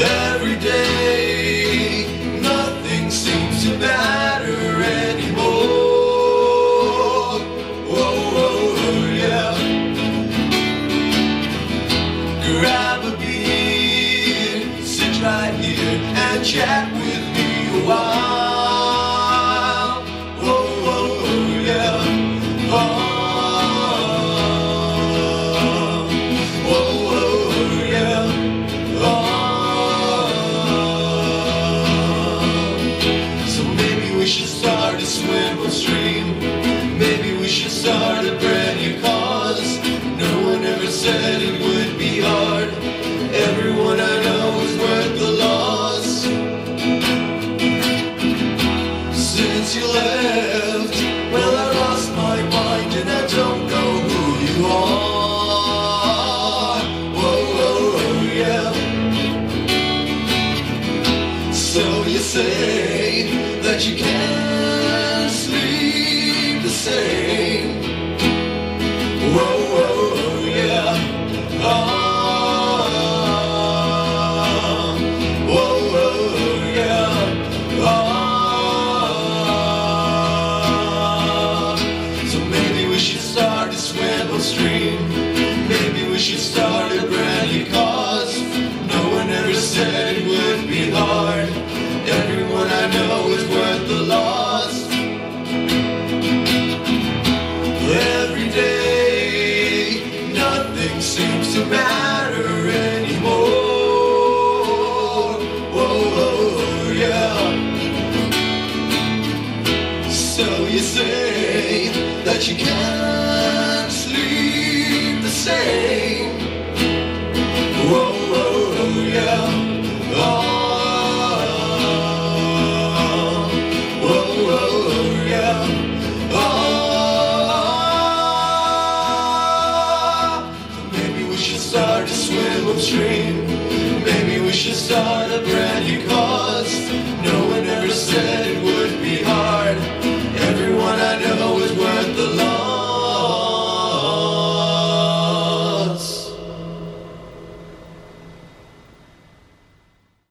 Every day, nothing seems to matter anymore. Oh, yeah. Grab a beer, sit right here and chat with me a while. Oh, yeah. Oh. We should start a swim upstream. Maybe we should start a brand new cause. No one ever said it would be hard. Everyone I know is worth the loss. Since you left, well, I lost my mind and I don't know who you are. Whoa, yeah. So you say that you can't sleep the same. Whoa, yeah. Whoa, yeah. So maybe we should start to swim upstream. Maybe we should start a brand new cause. No one ever said it would be hard. Everyone I know is worth the loss. Every day, nothing seems to matter anymore. Whoa, yeah. So you say that you can't sleep the same. Whoa, yeah. Maybe we should start to swim upstream. Maybe we should start a brand new cause.